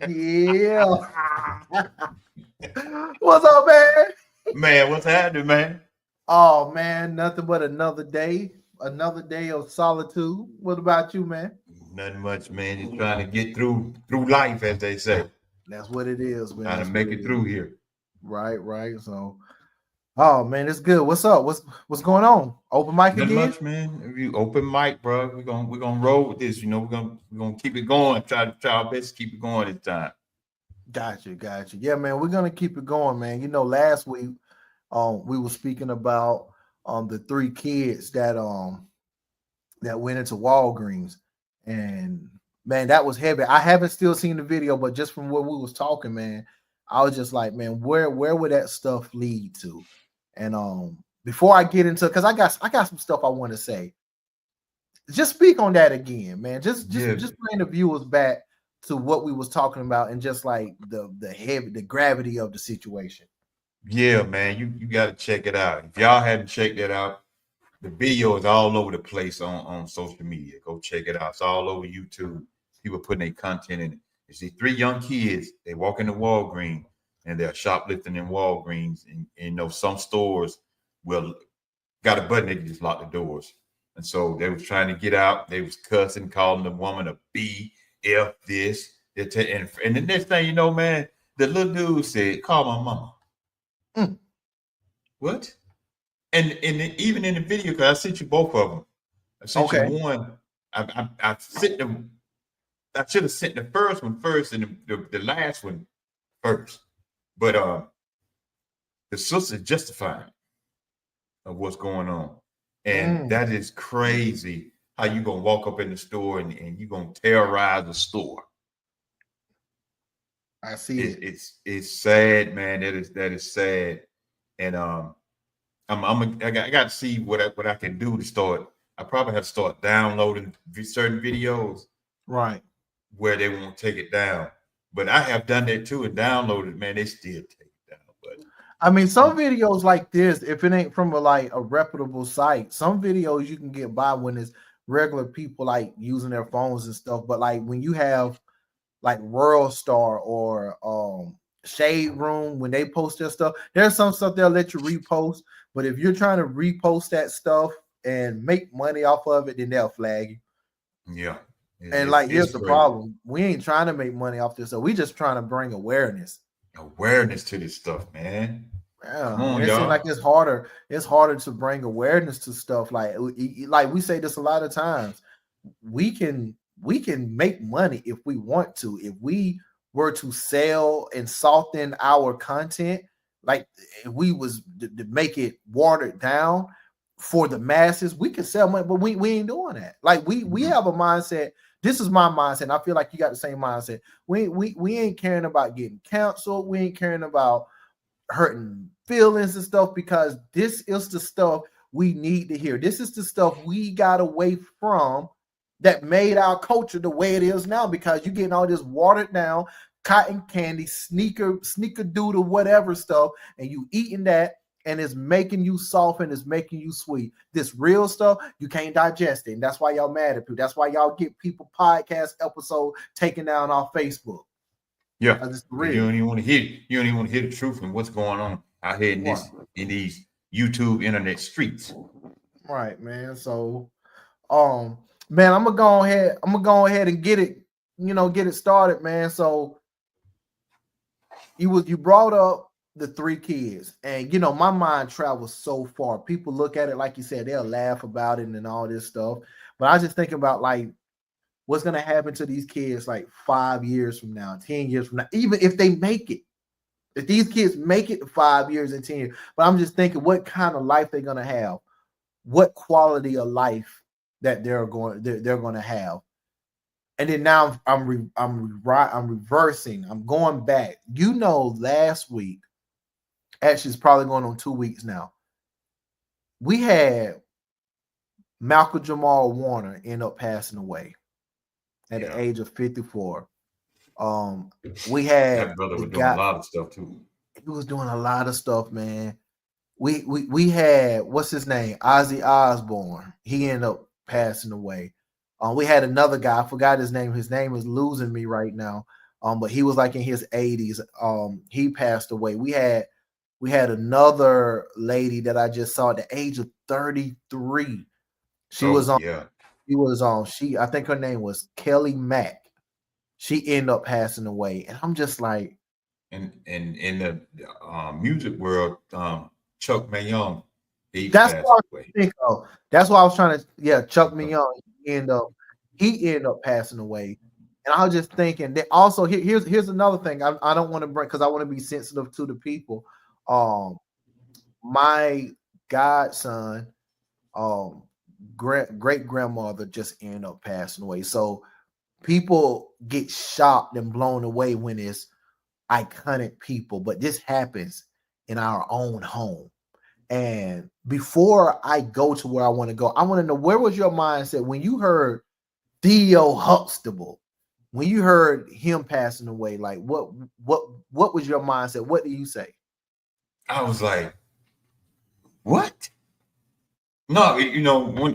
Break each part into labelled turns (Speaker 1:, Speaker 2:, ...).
Speaker 1: Yeah. What's up, man?
Speaker 2: Man, what's happening, man?
Speaker 1: Oh man, nothing but another day of solitude. What about you, man?
Speaker 2: Nothing much, man. Just trying to get through life, as they say.
Speaker 1: That's what it is, man.
Speaker 2: Trying to
Speaker 1: That's what
Speaker 2: make
Speaker 1: it
Speaker 2: it
Speaker 1: is.
Speaker 2: through here.
Speaker 1: Right, right. So, oh man, it's good. What's up? What's going on? Open mic
Speaker 2: Nothing
Speaker 1: again?
Speaker 2: much, man. If you open mic, bro, we're gonna roll with this. We're gonna keep it going. Try our best to keep it going this time.
Speaker 1: Gotcha. Yeah, man, we're gonna keep it going, man. Last week, we were speaking about the three kids that went into Walgreens, and man, that was heavy. I haven't still seen the video, but just from what we was talking, man, I was just like, man, where would that stuff lead to? And before I get into, because I got some stuff I want to say. Just speak on that again, man. Just just
Speaker 2: Yeah,
Speaker 1: just bring the viewers back to what we was talking about, and just like the gravity of the situation.
Speaker 2: yeah, man. You got to check it out. If y'all hadn't checked it out, the video is all over the place on social media. Go check it out. It's all over YouTube. People putting their content in it. You see three young kids. They walk into Walgreens and they're shoplifting in Walgreens. And some stores will got a button. They can just lock the doors. And so they was trying to get out. They was cussing, calling the woman a B, F this. And the next thing you know, man, the little dude said, "Call my mama."
Speaker 1: Mm,
Speaker 2: What? And even in the video, because I sent you both of them. I sent you
Speaker 1: okay.
Speaker 2: one. I sent them. I should have sent the first one first and the last one first. But the sister justified of what's going on, and
Speaker 1: Mm,
Speaker 2: that is crazy. How you gonna walk up in the store and you gonna terrorize the store?
Speaker 1: I see
Speaker 2: It's
Speaker 1: it.
Speaker 2: it's sad, man. That is sad, and I got to see what I can do to start. I probably have to start downloading certain videos
Speaker 1: Right.
Speaker 2: where they won't take it down. But I have done that too and downloaded. Man, they still take it down.
Speaker 1: I mean,
Speaker 2: But
Speaker 1: some videos like this, if it ain't from a reputable site, some videos you can get by when it's regular people like using their phones and stuff. But like when you have like World Star or Shade Room, when they post their stuff, there's some stuff they'll let you repost. But if you're trying to repost that stuff and make money off of it, then they'll flag you.
Speaker 2: yeah,
Speaker 1: And
Speaker 2: it's
Speaker 1: like,
Speaker 2: it's
Speaker 1: here's the
Speaker 2: crazy.
Speaker 1: problem: we ain't trying to make money off this, so we just trying to bring awareness.
Speaker 2: Awareness to this stuff, man. Come
Speaker 1: Yeah, and
Speaker 2: on,
Speaker 1: it seems like
Speaker 2: y'all.
Speaker 1: it's harder. It's harder to bring awareness to stuff like we say this a lot of times. We can make money if we want to. If we were to sell and soften our content, like if we was to make it watered down for the masses, we can sell money. But we ain't doing that. Like we
Speaker 2: Mhm.
Speaker 1: have a mindset. This is my mindset. And I feel like you got the same mindset. We ain't caring about getting canceled. We ain't caring about hurting feelings and stuff, because this is the stuff we need to hear. This is the stuff we got away from that made our culture the way it is now, because you're getting all this watered down cotton candy, sneaker doodle, whatever stuff, and you eating that, and it's making you soft and it's making you sweet. This real stuff, you can't digest it. And that's why y'all mad at people. That's why y'all get people podcast episode taken down off Facebook.
Speaker 2: Yeah,
Speaker 1: Because it's
Speaker 2: because you
Speaker 1: real.
Speaker 2: don't even want to hear. You don't even want to hear the truth and what's going on out here
Speaker 1: Right.
Speaker 2: in these YouTube internet streets.
Speaker 1: Right, man. So Um, man, I'm gonna go ahead and get it started, man. So you brought up the three kids, and my mind travels so far. People look at it like you said, they'll laugh about it and all this stuff. But I just think about like what's gonna happen to these kids like 5 years from now, 10 years from now, even if they make it. If these kids make it to 5 years and 10 years, but I'm just thinking what kind of life they're gonna have, what quality of life that they're going to have. And then now I'm reversing. I'm going back. Last week, actually, it's probably going on 2 weeks now. We had Malcolm Jamal Warner end up passing away at the
Speaker 2: Yeah,
Speaker 1: age of 54. Um, we had
Speaker 2: that brother
Speaker 1: the
Speaker 2: was doing a
Speaker 1: guy.
Speaker 2: lot of stuff too.
Speaker 1: He was doing a lot of stuff, man. We had, what's his name, Ozzy Osbourne. He ended up passing away. We had another guy. I forgot his name. His name is losing me right now. But he was like in his 80s. He passed away. We had another lady that I just saw at the age of 33. She was
Speaker 2: Oh
Speaker 1: on.
Speaker 2: yeah.
Speaker 1: She was on. I think her name was Kelly Mack. She ended up passing away, and I'm just like,
Speaker 2: And in the music world, Chuck Mayoung, he
Speaker 1: that's
Speaker 2: passed
Speaker 1: what
Speaker 2: away.
Speaker 1: I think of. That's why I was trying to. Yeah, Chuck
Speaker 2: Uh,
Speaker 1: Young. He ended up passing away, and I was just thinking that also here's another thing. I don't want to bring because I want to be sensitive to the people. My godson, great grandmother just ended up passing away. So people get shocked and blown away when it's iconic people, but this happens in our own home. And before I go to where I want to go, I want to know, where was your mindset when you heard Theo Huxtable? When you heard him passing away, like what was your mindset? What do you say?
Speaker 2: I was like, what? No,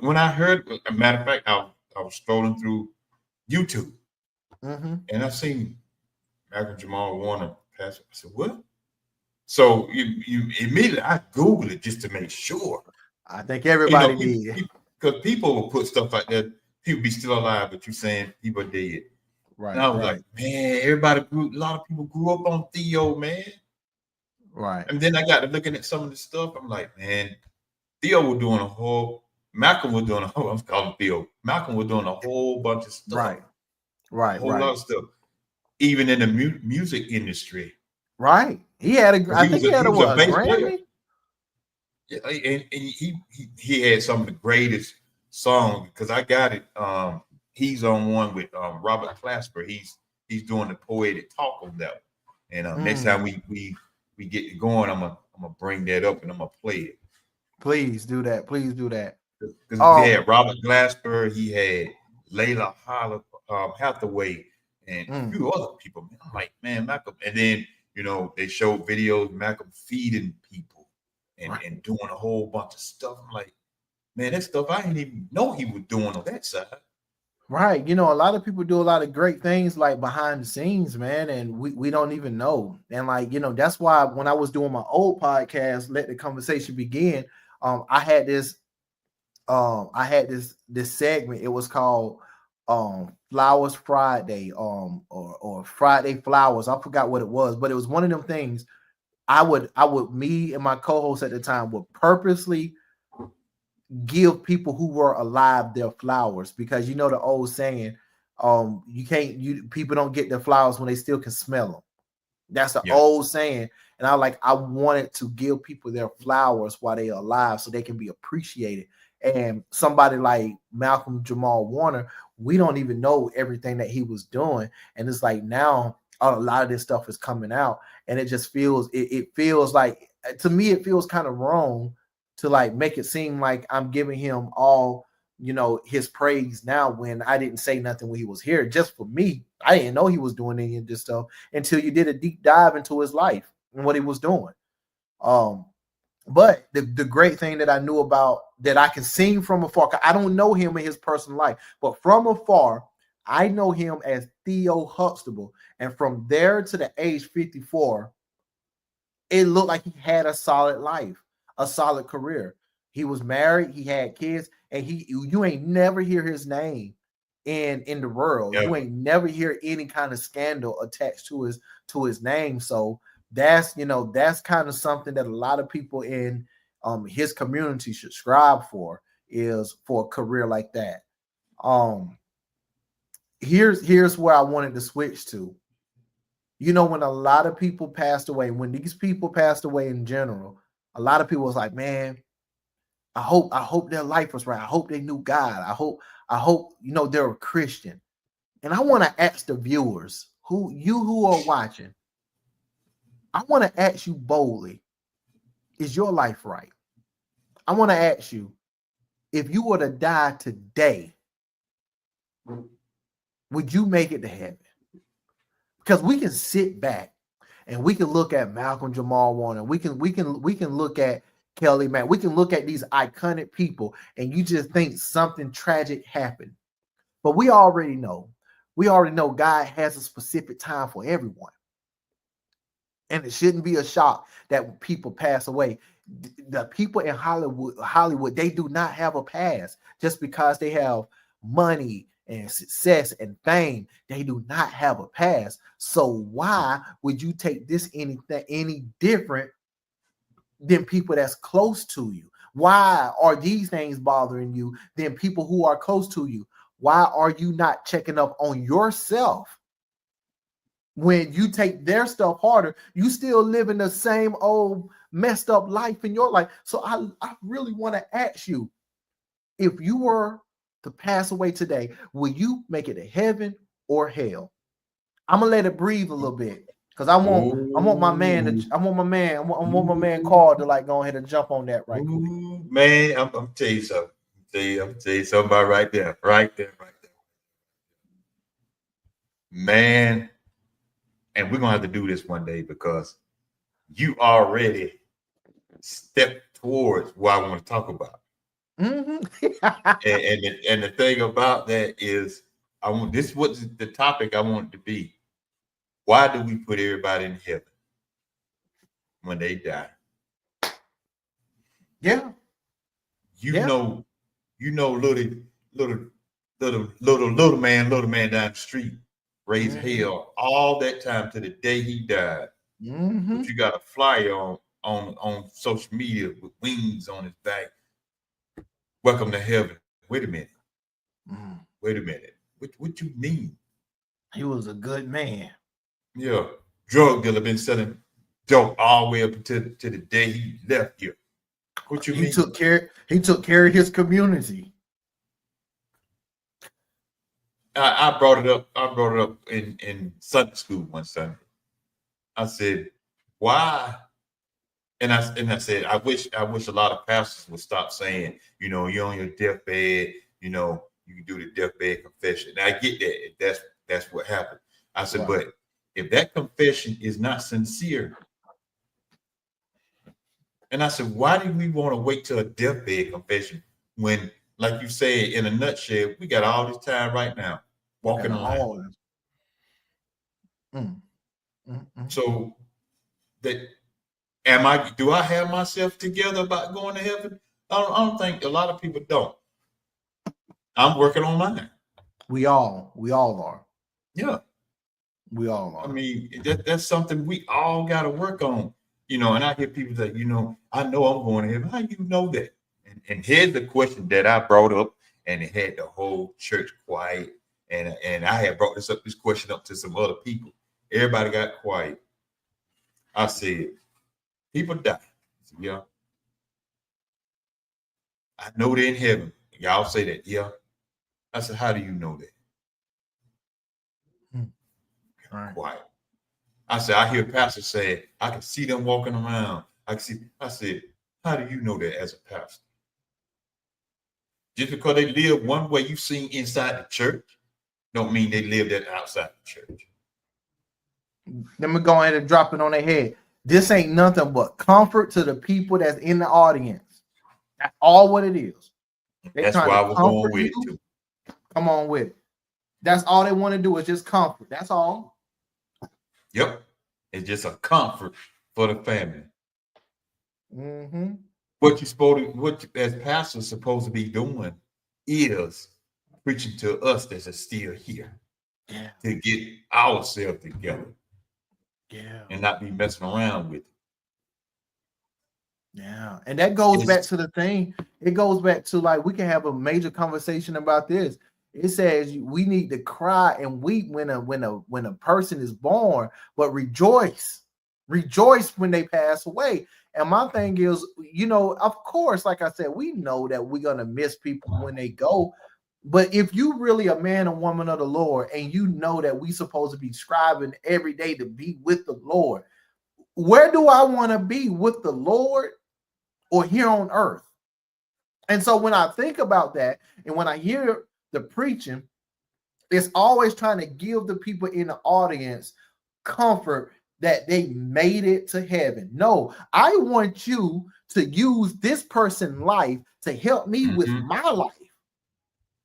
Speaker 2: when I heard, a matter of fact, I was scrolling through YouTube and I seen Malcolm Jamal Warner pass. I said, what? So you immediately I Googled it just to make sure.
Speaker 1: I think everybody did.
Speaker 2: Because people will put stuff like that. People be still alive, but you saying people are dead.
Speaker 1: Right.
Speaker 2: And I was like, man, a lot of people grew up on Theo, man.
Speaker 1: Right.
Speaker 2: And then I got to looking at some of the stuff. I'm like, man, Theo was doing Malcolm was doing I'm calling Theo. Malcolm was doing a whole bunch of stuff.
Speaker 1: Right.
Speaker 2: A whole lot of stuff. Even in the music industry.
Speaker 1: Right. He had a Grammy.
Speaker 2: Yeah, and he had some of the greatest songs because I got it. He's on one with Robert Glasper. He's doing the poetic talk on that. And next time we get it going, I'm gonna bring that up and I'm gonna play it.
Speaker 1: Please do that. Please do that.
Speaker 2: Because he had Robert Glasper, he had Layla Hathaway, and a few other people. I'm like, man, Malcolm. And then they showed videos Malcolm feeding people and doing a whole bunch of stuff. I'm like, man, that stuff I didn't even know he was doing on that side.
Speaker 1: Right. A lot of people do a lot of great things like behind the scenes, man, and we don't even know. And that's why when I was doing my old podcast, Let the Conversation Begin, I had this segment. It was called Flowers Friday, or Friday Flowers. I forgot what it was, but it was one of them things. Me and my co-host at the time would purposely give people who were alive their flowers, because the old saying, people don't get their flowers when they still can smell them. That's the old saying. And I wanted to give people their flowers while they are alive so they can be appreciated. And somebody like Malcolm Jamal Warner, we don't even know everything that he was doing. And it's like now a lot of this stuff is coming out, and it just feels, it feels like, to me, it feels kind of wrong to make it seem like I'm giving him all, his praise now when I didn't say nothing when he was here. Just for me, I didn't know he was doing any of this stuff until you did a deep dive into his life and what he was doing. But the great thing that I knew about, that I can see from afar, I don't know him in his personal life, but from afar, I know him as Theo Huxtable. And from there to the age 54, it looked like he had a solid life, a solid career. He was married, he had kids, and you ain't never hear his name in the world. You ain't never hear any kind of scandal attached to his name. So that's kind of something that a lot of people in his community should strive for, is for a career like that. Here's where I wanted to switch to. When a lot of people passed away, when these people passed away in general, a lot of people was like, man, I hope their life was right. I hope they knew God. I hope they're a Christian. And I want to ask the viewers, who are watching, I want to ask you boldly, is your life right? I want to ask you, if you were to die today, would you make it to heaven? Because we can sit back and we can look at Malcolm Jamal Warner. We can look at Kelly Mack. We can look at these iconic people, and you just think something tragic happened. But we already know We already know God has a specific time for everyone. And it shouldn't be a shock that people pass away. The people in Hollywood, they do not have a past just because they have money and success and fame. They do not have a past. So why would you take this anything any different than people that's close to you? Why are these things bothering you than people who are close to you? Why are you not checking up on yourself? When you take their stuff harder, you still living the same old messed up life in your life. So I really want to ask you, if you were to pass away today, will you make it to heaven or hell? I'm gonna let it breathe a little bit because I want my man Carl to like go ahead and jump on that right quick.
Speaker 2: Man, I'm tell you something. I'm tell you something about right there. Man, and we're gonna have to do this one day because you already stepped towards what I want to talk about.
Speaker 1: Mm-hmm.
Speaker 2: and the thing about that is, this was the topic I want it to be. Why do we put everybody in heaven when they die?
Speaker 1: Yeah.
Speaker 2: You know, little man down the street raised hell all that time to the day he died. But you got a flyer on social media with wings on his back. Welcome to heaven. Wait a minute. Wait a minute. What you mean?
Speaker 1: He was a good man.
Speaker 2: Yeah. Drug dealer been selling dope all the way up to the day he left here. What you mean?
Speaker 1: He took care of his community.
Speaker 2: I brought it up in Sunday school one Sunday. I said, why? And I said, I wish a lot of pastors would stop saying, you're on your deathbed, you can do the deathbed confession. Now I get that. That's what happened. I said, but if that confession is not sincere, and I said, why do we want to wait till a deathbed confession when, like you said, in a nutshell, we got all this time right now walking around. So that do I have myself together about going to heaven? I don't think a lot of people don't. I'm working on mine. We all
Speaker 1: are.
Speaker 2: Yeah.
Speaker 1: We all are.
Speaker 2: I mean, that's something we all got to work on. And I hear people say, I know I'm going to heaven. How do you know that? And here's the question that I brought up, and it had the whole church quiet. And I had brought this question up to some other people. Everybody got quiet. I said, people die. I said, yeah. I know they're in heaven. Y'all say that, yeah. I said, how do you know that? Quiet. I said, I hear pastors say, I can see them walking around. I said, how do you know that as a pastor? Just because they live one way you've seen inside the church, don't mean they live that outside the church.
Speaker 1: Let me go ahead and drop it on their head. This ain't nothing but comfort to the people that's in the audience. That's all what it is.
Speaker 2: That's why I was going with it too.
Speaker 1: Come on with it. That's all they want to do is just comfort. That's all.
Speaker 2: Yep. It's just a comfort for the family. What as pastors supposed to be doing is preaching to us that are still here.
Speaker 1: Yeah.
Speaker 2: To get ourselves together.
Speaker 1: Yeah.
Speaker 2: And not be messing around with it.
Speaker 1: Yeah. And that goes back to the thing. It goes back to like we can have a major conversation about this. It says we need to cry and weep when a person is born, but rejoice when they pass away. And my thing is, of course, like I said, we know that we're gonna miss people when they go. But if you really a man and woman of the Lord, and you know that we supposed to be striving every day to be with the Lord, where do I want to be, with the Lord or here on earth? And so when I think about that, and when I hear the preaching, it's always trying to give the people in the audience comfort that they made it to heaven. No, I want you to use this person's life to help me with my life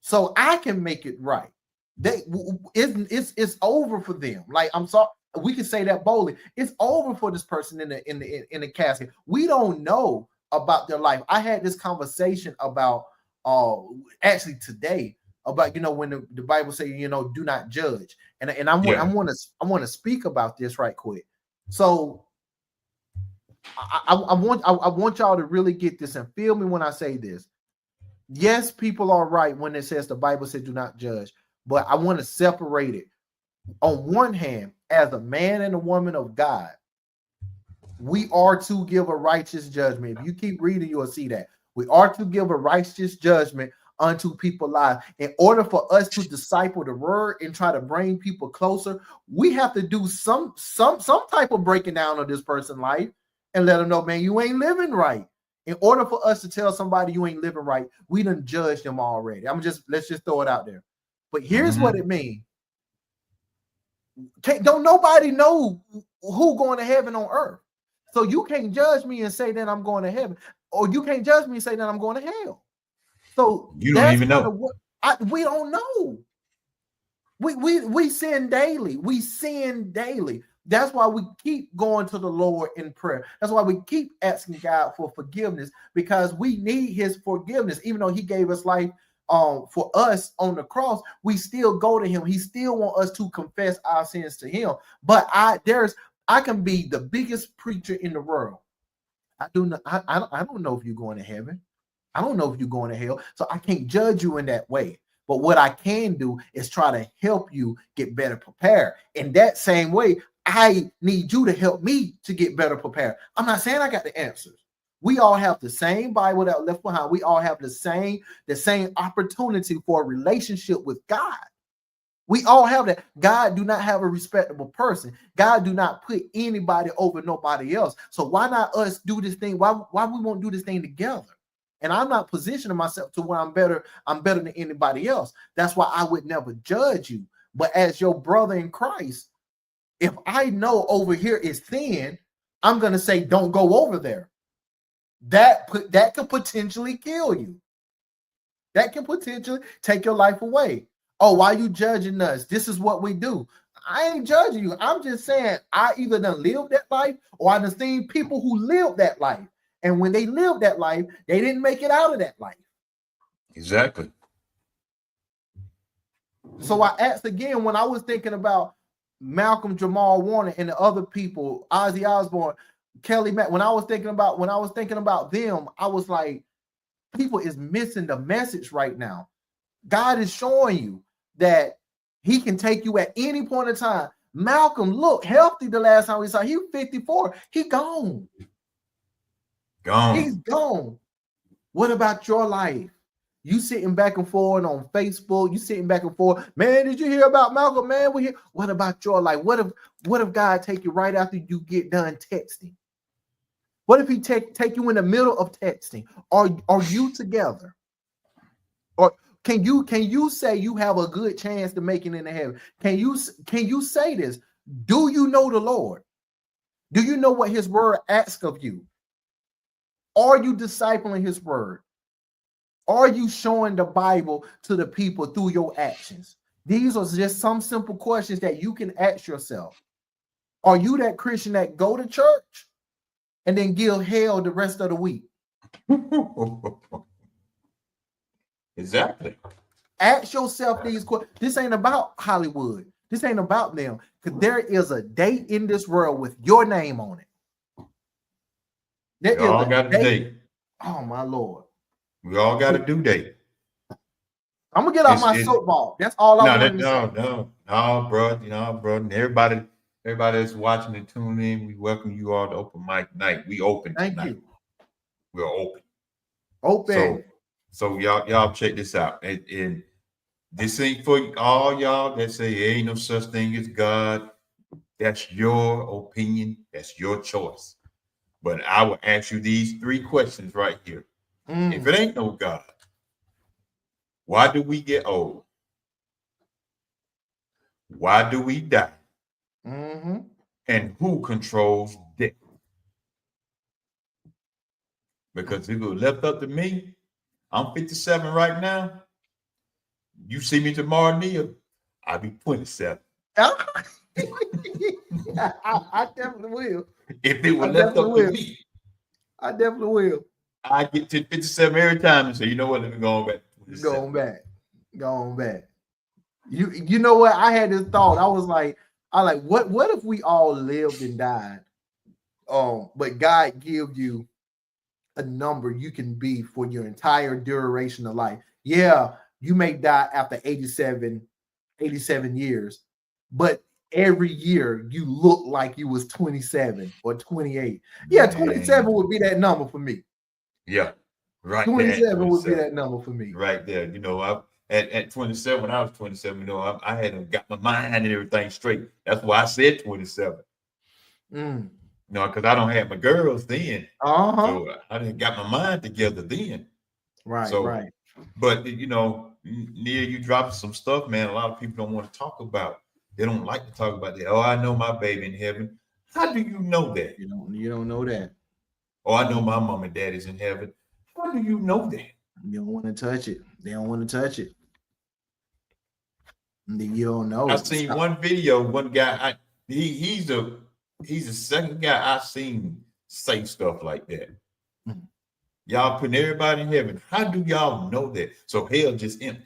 Speaker 1: so I can make it right. It's over for them. Like, I'm sorry, we can say that boldly. It's over for this person in the casket. We don't know about their life. I had this conversation about actually today about, when the Bible say, do not judge. And I want to speak about this right quick. So I want y'all to really get this and feel me when I say this. Yes, people are right when it says the Bible says do not judge, but I want to separate it. On one hand, as a man and a woman of God, we are to give a righteous judgment. If you keep reading, you will see that. We are to give a righteous judgment unto people's lives. In order for us to disciple the word and try to bring people closer, we have to do some type of breaking down of this person's life and let them know, man, you ain't living right. In order for us to tell somebody you ain't living right, we done judged them already. Let's just throw it out there. But here's what it means. Don't nobody know who going to heaven on earth. So you can't judge me and say that I'm going to heaven, or you can't judge me and say that I'm going to hell. So
Speaker 2: you don't even know.
Speaker 1: We don't know. We sin daily. We sin daily. That's why we keep going to the Lord in prayer. That's why we keep asking God for forgiveness, because we need his forgiveness. Even though he gave us life for us on the cross, we still go to him. He still wants us to confess our sins to him. But I can be the biggest preacher in the world. I don't know if you're going to heaven. I don't know if you're going to hell. So I can't judge you in that way. But what I can do is try to help you get better prepared. In that same way, I need you to help me to get better prepared. I'm not saying I got the answers. We all have the same Bible that left behind. We all have the same opportunity for a relationship with God. We all have that. God do not have a respectable person. God do not put anybody over nobody else. So why not us do this thing? Why we won't do this thing together? And I'm not positioning myself to where I'm better than anybody else. That's why I would never judge you. But as your brother in Christ, if I know over here is sin, I'm going to say, don't go over there. That could potentially kill you. That can potentially take your life away. Oh, why are you judging us? This is what we do. I ain't judging you. I'm just saying I either done lived that life, or I done seen people who lived that life. And when they lived that life, they didn't make it out of that life.
Speaker 2: Exactly.
Speaker 1: So I asked again, when I was thinking about Malcolm Jamal Warner and the other people, Ozzy Osbourne, Kelly Mack, when I was thinking about them, I was like, people is missing the message right now. God is showing you that he can take you at any point in time. Malcolm looked healthy the last time we saw him. He was 54. He gone. He's gone. What about your life? You sitting back and forth on Facebook. You sitting back and forth. Man, did you hear about Malcolm? Man, we hear. What about your life? What if God take you right after you get done texting? What if he take you in the middle of texting? Are you together? Or can you say you have a good chance to make it into heaven? Can you say this? Do you know the Lord? Do you know what his word asks of you? Are you discipling his word? Are you showing the Bible to the people through your actions? These are just some simple questions that you can ask yourself. Are you that Christian that go to church and then give hell the rest of the week?
Speaker 2: Exactly.
Speaker 1: Ask yourself these questions. This ain't about Hollywood. This ain't about them. Because there is a date in this world with your name on it.
Speaker 2: We all got a date.
Speaker 1: Oh, my Lord.
Speaker 2: We all got a due date.
Speaker 1: I'm going to get off my soapbox. That's all I want to say.
Speaker 2: No, bro. Bro. Everybody that's watching and tuning in, we welcome you all to Open Mic Night. We open tonight.
Speaker 1: Thank you.
Speaker 2: We're open.
Speaker 1: Open.
Speaker 2: So y'all check this out. And this ain't for all y'all that say ain't no such thing as God. That's your opinion. That's your choice. But I will ask you these 3 questions right here. If it ain't no God, why do we get old? Why do we die? And who controls death? Because if it was left up to me, I'm 57 right now. You see me tomorrow, Neil, I'll be 27.
Speaker 1: I definitely will.
Speaker 2: If it was
Speaker 1: I
Speaker 2: left
Speaker 1: definitely
Speaker 2: up to
Speaker 1: will.
Speaker 2: me,
Speaker 1: I definitely will.
Speaker 2: I get to 57 every time and say, you know what? Let me go on back to 27.
Speaker 1: Going back. Going back. You know what? I had this thought. I was like, what if we all lived and died? But God give you a number you can be for your entire duration of life. Yeah, you may die after 87 years, but every year you look like you was 27 or 28. Yeah, 27 would be that number for me.
Speaker 2: Yeah, right.
Speaker 1: 27 would be that number for me.
Speaker 2: Right there. You know, at 27, when I was 27, you know, I hadn't got my mind and everything straight. That's why I said 27. You know, because I don't have my girls then. So I didn't got my mind together then.
Speaker 1: Right,
Speaker 2: so,
Speaker 1: right.
Speaker 2: But, you know, near you dropping some stuff, man, a lot of people don't want to talk about. They don't like to talk about that. Oh, I know my baby in heaven. How do you know that?
Speaker 1: You don't know that.
Speaker 2: Oh, I know my mom and daddy's in heaven. How do you know that?
Speaker 1: You don't want to touch it. They don't want to touch it. And then you don't know.
Speaker 2: I seen one video, one guy, he's the second guy I seen say stuff like that. Y'all putting everybody in heaven. How do y'all know that? So hell just empty.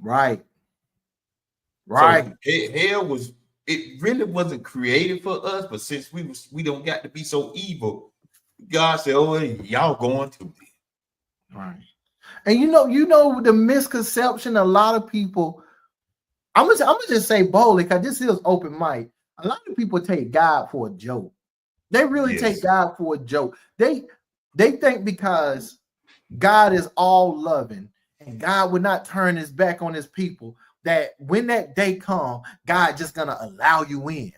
Speaker 1: Right. Right.
Speaker 2: So hell it really wasn't created for us, but since we don't got to be so evil, God said, oh, y'all going to be.
Speaker 1: Right. And you know the misconception, a lot of people, I'm gonna just say boldly, because this is open mic. A lot of people take God for a joke. They really take God for a joke. They think because God is all loving and God would not turn his back on his people, that when that day comes, God just gonna allow you in.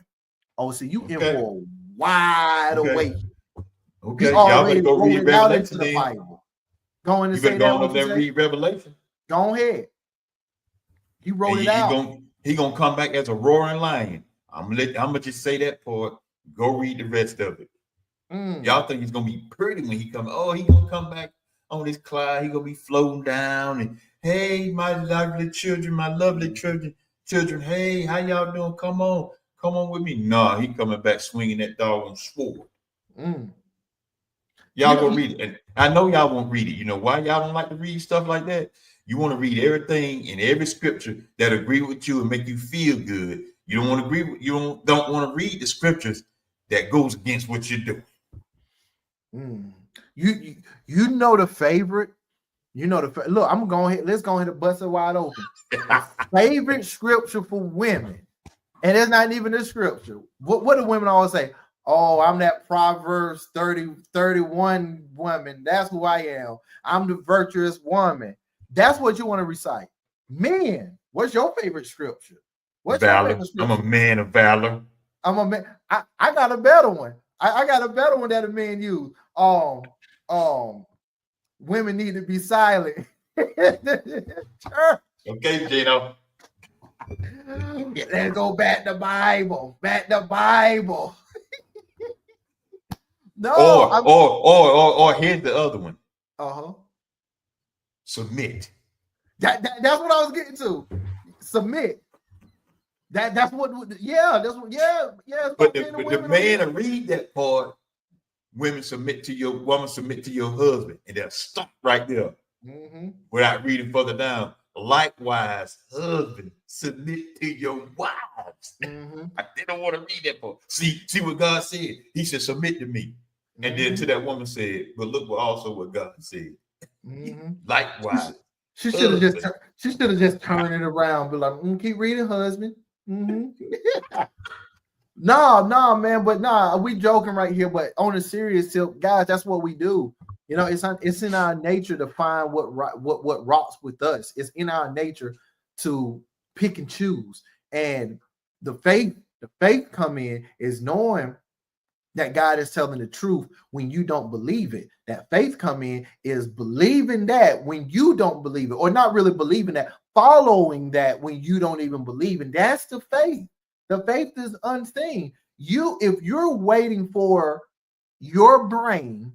Speaker 1: Oh, so you in for a wide awake.
Speaker 2: Okay, y'all better go read Revelation.
Speaker 1: The Bible. Go in and
Speaker 2: you
Speaker 1: say
Speaker 2: better
Speaker 1: that.
Speaker 2: Go on there and read Revelation.
Speaker 1: Go ahead. He wrote it out.
Speaker 2: He gonna come back as a roaring lion. I'm gonna just say that for go read the rest of it. Y'all think he's gonna be pretty when he come? Oh, he gonna come back on this cloud. He gonna be floating down and hey, my lovely children, children. Hey, how y'all doing? Come on with me. Nah, he coming back swinging that doggone sword. Y'all go read it, and I know y'all won't read it. You know why y'all don't like to read stuff like that? You want to read everything in every scripture that agree with you and make you feel good. You don't want to agree with, you don't want to read the scriptures that goes against what you're doing.
Speaker 1: You know the favorite. You know the look. I'm going ahead. Let's go ahead and bust it wide open. Favorite scripture for women, and it's not even a scripture. What do women always say? Oh, I'm that Proverbs 30:31 woman. That's who I am. I'm the virtuous woman. That's what you want to recite. Men, what's your favorite scripture? What's
Speaker 2: valor.
Speaker 1: Your favorite scripture?
Speaker 2: I'm a man of valor.
Speaker 1: I'm a man. I got a better one. I got a better one that a man use. Women need to be silent.
Speaker 2: Okay, Gino.
Speaker 1: Let's go back to Bible. Back to Bible. No.
Speaker 2: Or here's the other one. Submit.
Speaker 1: That's what I was getting to. Submit. That's what. Yeah. That's what. Yeah.
Speaker 2: But the man to read that part. Women submit to your woman, submit to your husband, and they'll stop right there without reading further down. Likewise, husband, submit to your wives. I didn't want to read that part. See what God said. He said, submit to me. And then to that woman said, but look what God said. Likewise.
Speaker 1: She should have just turned it around, be like, keep reading, husband. No, man, but we joking right here. But on a serious tip, guys, that's what we do. You know, it's in our nature to find what rocks with us. It's in our nature to pick and choose. And the faith come in is knowing that God is telling the truth when you don't believe it. That faith come in is believing that when you don't believe it, or not really believing that, following that when you don't even believe it. That's the faith. The faith is unseen. If you're waiting for your brain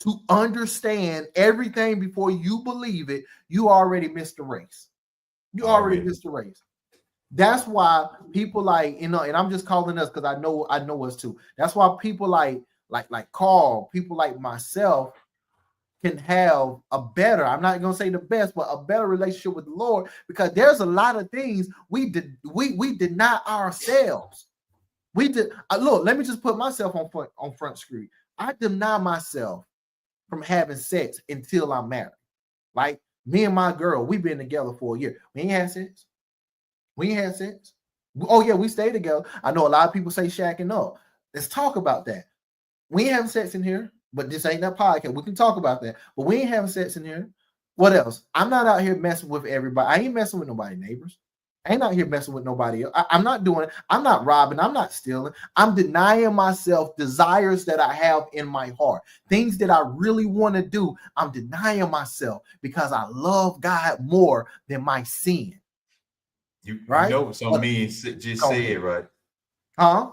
Speaker 1: to understand everything before you believe it, you already missed the race. You already missed the race. That's why people like, you know, and I'm just calling us because I know us too. That's why people like Carl, people like myself can have a better, I'm not gonna say the best, but a better relationship with the Lord, because there's a lot of things we deny ourselves. We did look, let me just put myself on front screen. I deny myself from having sex until I'm married. Like me and my girl, we've been together for a year. We ain't had sex. We ain't had sex. Oh yeah, we stay together. I know a lot of people say shacking up. Let's talk about that. We ain't having sex in here, but this ain't that podcast. We can talk about that, but we ain't having sex in here. What else? I'm not out here messing with everybody. I ain't messing with nobody neighbors. I ain't out here messing with nobody else. I'm not doing it. I'm not robbing. I'm not stealing. I'm denying myself desires that I have in my heart, things that I really want to do. I'm denying myself because I love God more than my sin.
Speaker 2: You
Speaker 1: Right?
Speaker 2: know what some men just said, right?
Speaker 1: Huh?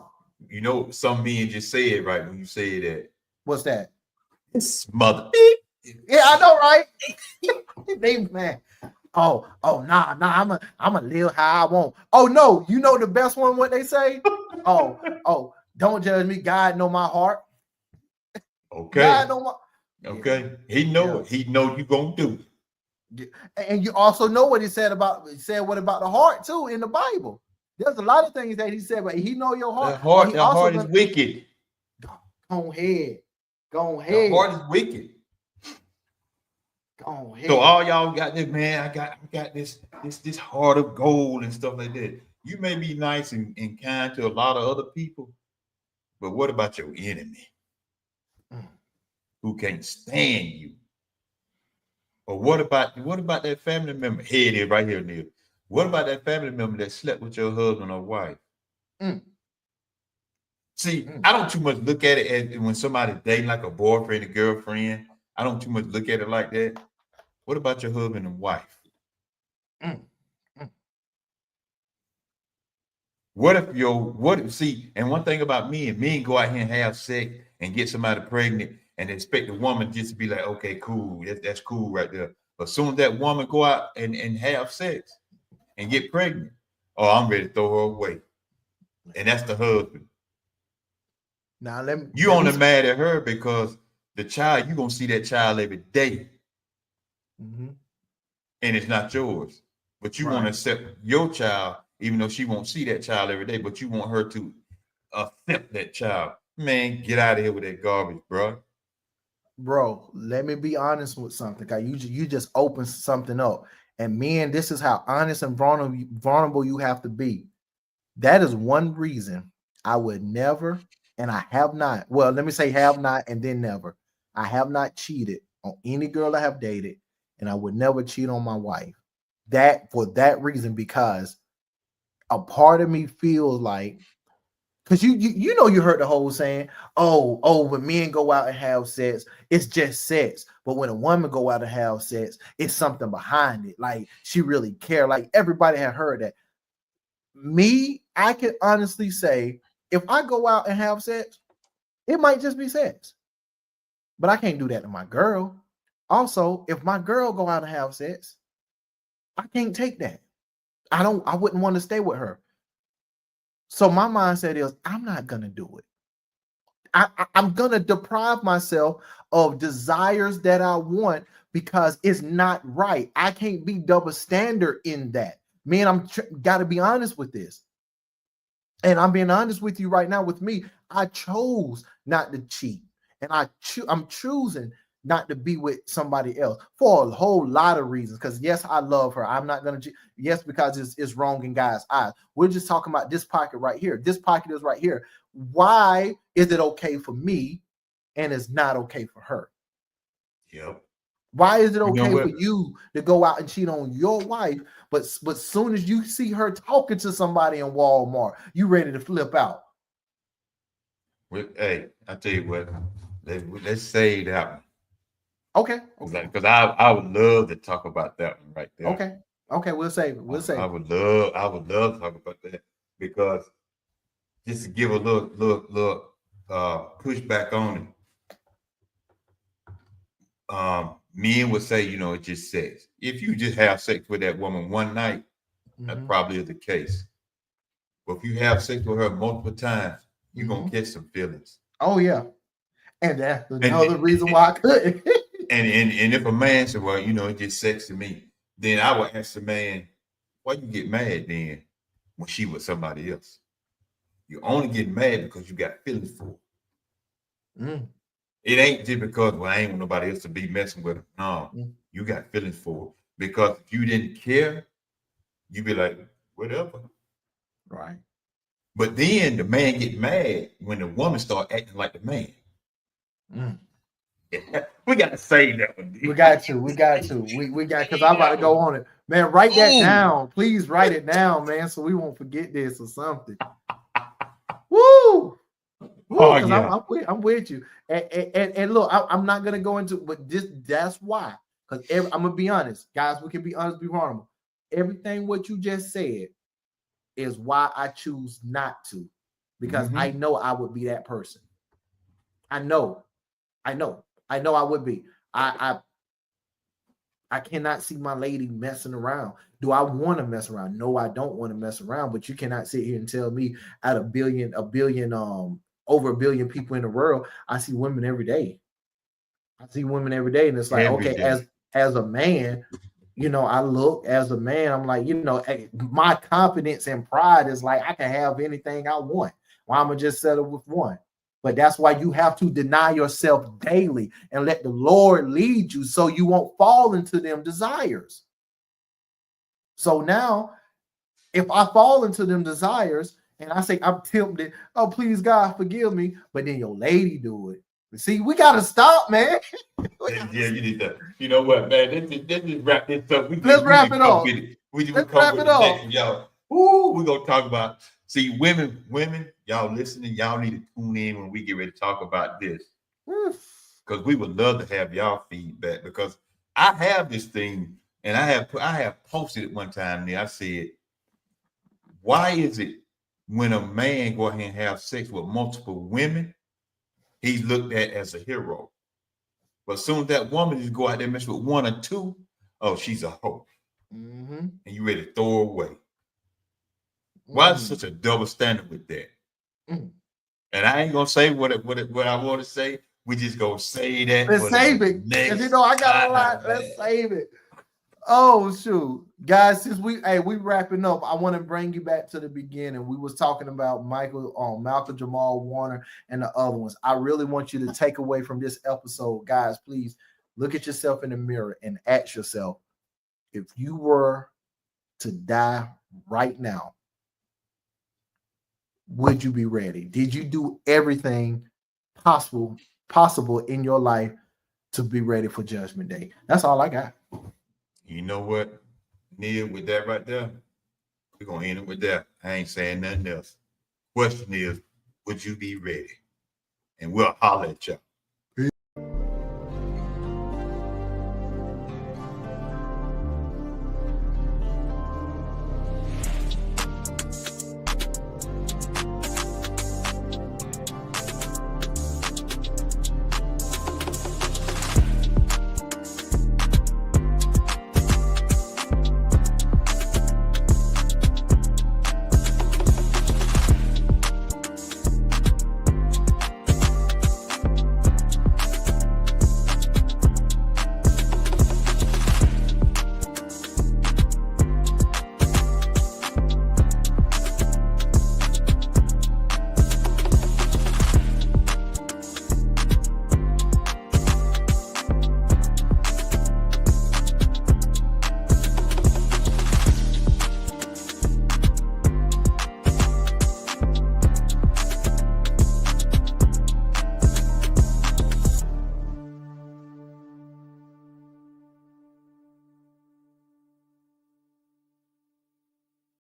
Speaker 2: You know some men just said, right, when you say that.
Speaker 1: What's that?
Speaker 2: It's mother.
Speaker 1: Yeah, I know, right? They man. Oh, nah, I'm a live how I want. Oh no, you know the best one, what they say? Oh, don't judge me. God know my heart.
Speaker 2: Okay.
Speaker 1: God know my
Speaker 2: okay. He know it. He know you gonna do it.
Speaker 1: And you also know what he said about the heart too in the Bible. There's a lot of things that he said, but he know your heart.
Speaker 2: The heart is wicked.
Speaker 1: Go ahead.
Speaker 2: The heart is wicked.
Speaker 1: Go ahead.
Speaker 2: So all y'all got this, man. I got this heart of gold and stuff like that. You may be nice and kind to a lot of other people, but what about your enemy who can't stand you? Or what about that family member? Here it is, right here, Neil. What about that family member that slept with your husband or wife? See, I don't too much look at it as when somebody's dating like a boyfriend, a girlfriend. I don't too much look at it like that. What about your husband and wife? What if see, and one thing about men go out here and have sex and get somebody pregnant and expect the woman just to be like, okay, cool, that's cool right there. But as soon as that woman go out and have sex and get pregnant, oh, I'm ready to throw her away. And that's the husband.
Speaker 1: Now
Speaker 2: you only mad at her because the child, you're gonna see that child every day. And it's not yours. But you want to accept your child, even though she won't see that child every day, but you want her to accept that child. Man, get out of here with that garbage, bro.
Speaker 1: Bro, let me be honest with something. You just opened something up. And men, this is how honest and vulnerable you have to be. That is one reason I would never, and I have not, well, let me say have not and then never. I have not cheated on any girl I have dated, and I would never cheat on my wife. That for that reason, because a part of me feels like, because you know, you heard the whole saying, oh, when men go out and have sex, it's just sex. But when a woman go out and have sex, it's something behind it. Like she really care. Like everybody had heard that. Me, I can honestly say, if I go out and have sex, it might just be sex. But I can't do that to my girl. Also, if my girl go out and have sex, I can't take that. I wouldn't want to stay with her. So my mindset is, I'm not gonna do it. I'm gonna deprive myself of desires that I want because it's not right. I can't be double standard in that. Man, I'm got to be honest with this. And I'm being honest with you right now with me. I chose not to cheat. And I'm choosing not to be with somebody else for a whole lot of reasons. Because yes, I love her. I'm not gonna yes, because it's wrong in God's eyes. We're just talking about this pocket right here. This pocket is right here. Why is it okay for me and it's not okay for her?
Speaker 2: Yep.
Speaker 1: Why is it okay for you to go out and cheat on your wife, but soon as you see her talking to somebody in Walmart, you ready to flip out?
Speaker 2: Hey, I tell you what, let's say that one.
Speaker 1: Okay.
Speaker 2: Because I would love to talk about that one right there.
Speaker 1: Okay, we'll save it.
Speaker 2: I would love to talk about that, because just to give a little pushback on it. Men would say, it's just sex. If you just have sex with that woman one night, that probably is the case. But if you have sex with her multiple times, you're gonna catch some feelings.
Speaker 1: Oh yeah. And that's another reason why I couldn't.
Speaker 2: and if a man said, well, you know, it's just sex to me, then I would ask the man, why you get mad then when she was somebody else? You only get mad because you got feelings for her. It ain't just because, well, I ain't want nobody else to be messing with her. No, you got feelings for her. Because if you didn't care, you'd be like, whatever.
Speaker 1: Right.
Speaker 2: But then the man get mad when the woman start acting like the man. We gotta say that one.
Speaker 1: We got to. We got, because I'm about to go on it. Man, write that down. Please write it down, man, so we won't forget this or something. Woo!
Speaker 2: Oh, yeah.
Speaker 1: I'm with you. And look, I'm not gonna go into, but that's why. Because I'm gonna be honest, guys. We can be honest, be vulnerable. Everything what you just said is why I choose not to, because I know I would be that person. I know I would be. I cannot see my lady messing around. Do I want to mess around? No, I don't want to mess around. But you cannot sit here and tell me out of over a billion people in the world, I see women every day. And it's like, okay, as a man, you know, I look as a man, I'm like, you know, my confidence and pride is like, I can have anything I want. Why am I just settle with one? But that's why you have to deny yourself daily and let the Lord lead you so you won't fall into them desires. So now, if I fall into them desires and I say, I'm tempted, oh, please, God, forgive me, but then your lady do it. See, we got to stop, man.
Speaker 2: Yeah, you need to. You know what, man? Let's just wrap this up.
Speaker 1: Let's wrap it up.
Speaker 2: Let's wrap it up. Y'all. Ooh, we're going to talk about, see, women, y'all listening, y'all need to tune in when we get ready to talk about this. Because we would love to have y'all feedback, because I have this thing, and I have posted it one time there. I said, why is it when a man go ahead and have sex with multiple women, he's looked at as a hero? But as soon as that woman just go out there and mess with one or two, oh, she's a hoe. And you ready to throw her away. Why is such a double standard with that? And I ain't gonna say what I want to say. We just gonna say that.
Speaker 1: Let's save it. Because you know I got a lot. Let's save it. Oh shoot, guys! Since we wrapping up, I want to bring you back to the beginning. We was talking about Malcolm Jamal Warner and the other ones. I really want you to take away from this episode, guys. Please look at yourself in the mirror and ask yourself, if you were to die right now, would you be ready? Did you do everything possible in your life to be ready for Judgment Day? That's all I got.
Speaker 2: You know what, Neil, with that right there, we're going to end it with that. I ain't saying nothing else. Question is, would you be ready? And we'll holler at y'all.